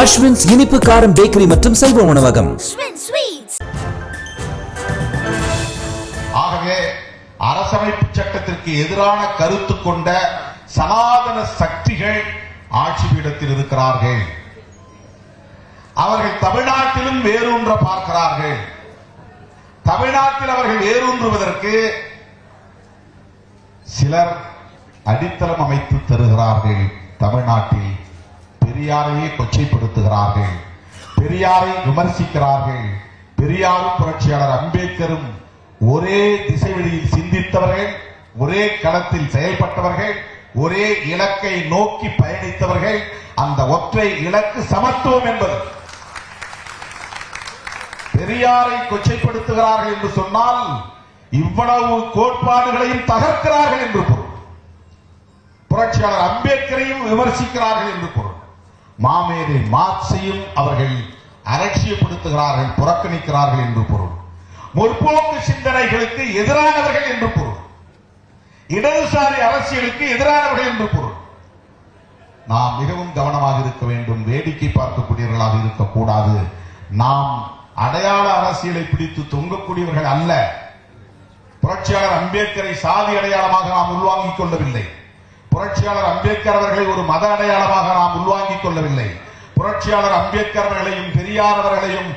அஸ்வின்ஸ் இனிப்பு காரம் பேக்கரி மற்றும் சைவ உணவகம். ஆகவே அரசமைப்பு சட்டத்திற்கு எதிரான கருத்து கொண்ட சனாதன சக்திகள் ஆட்சி பீடத்தில் இருக்கிறார்கள். அவர்கள் தமிழ்நாட்டிலும் வேரூன்ற பார்க்கிறார்கள். தமிழ்நாட்டில் அவர்கள் வேரூன்றுவதற்கு சிலர் அடித்தளம் அமைத்து தருகிறார்கள். தமிழ்நாட்டில் பெரியாரையே கொச்சைப்படுத்துகிறார்கள், பெரியாரை விமர்சிக்கிறார்கள். பெரியாரும் புரட்சியாளர் அம்பேத்கரும் ஒரே திசைவெளியில் சிந்தித்தவர்கள், ஒரே களத்தில் செயல்பட்டவர்கள், ஒரே இலக்கை நோக்கி பயணித்தவர்கள். அந்த ஒற்றை இலக்கு சமத்துவம் என்பது. பெரியாரை கொச்சைப்படுத்துகிறார்கள் என்று சொன்னால் இவ்வளவு கோட்பாடுகளையும் தகர்க்கிறார்கள் என்று பொருள். புரட்சியாளர் அம்பேத்கரையும் விமர்சிக்கிறார்கள் என்று பொருள். மாமேதை மார்க்சையும் அவர்கள் அலட்சியப்படுத்துகிறார்கள், புறக்கணிக்கிறார்கள் என்று பொருள். முற்போக்கு சிந்தனைகளுக்கு எதிரானவர்கள் என்று பொருள். இடதுசாரி அரசியலுக்கு எதிரானவர்கள் என்று பொருள். நாம் மிகவும் கவனமாக இருக்க வேண்டும், வேடிக்கை பார்க்கக்கூடியவர்களாக இருக்கக்கூடாது. நாம் அடையாள அரசியலை பிடித்து தொங்கக்கூடியவர்கள் அல்ல. புரட்சியாளர் அம்பேத்கரை சாதி அடையாளமாக நாம் உள்வாங்கிக் கொள்ளவில்லை. புரட்சியாளர் அம்பேத்கர் அவர்களை ஒரு மத அடையாளமாக நாம் உள்வாங்கிக் கொள்ளவில்லை. புரட்சியாளர் அம்பேத்கர் அவர்களையும் பெரியார் அவர்களையும்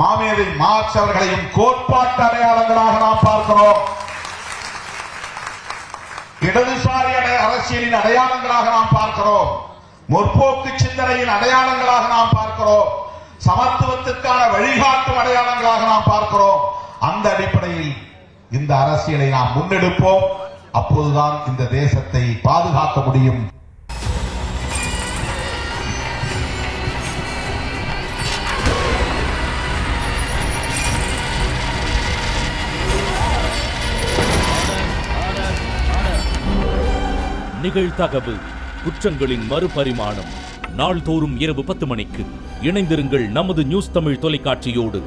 மாமேதை மார்க்ஸ் அவர்களையும் கோட்பாட்டு அடையாளங்களாக நாம் பார்க்கிறோம். இடதுசாரி அரசியலின் அடையாளங்களாக நாம் பார்க்கிறோம். முற்போக்கு சிந்தனையின் அடையாளங்களாக நாம் பார்க்கிறோம். சமத்துவத்திற்கான வழிகாட்டும் அடையாளங்களாக நாம் பார்க்கிறோம். அந்த அடிப்படையில் இந்த அரசியலை நாம் முன்னெடுப்போம். அப்போதுதான் இந்த தேசத்தை பாதுகாக்க முடியும். நிகழ்தகவு குற்றங்களின் மறுபரிமாணம். நாள்தோறும் இரவு 10 மணிக்கு இணைந்திருங்கள் நமது நியூஸ் தமிழ் தொலைக்காட்சியோடு.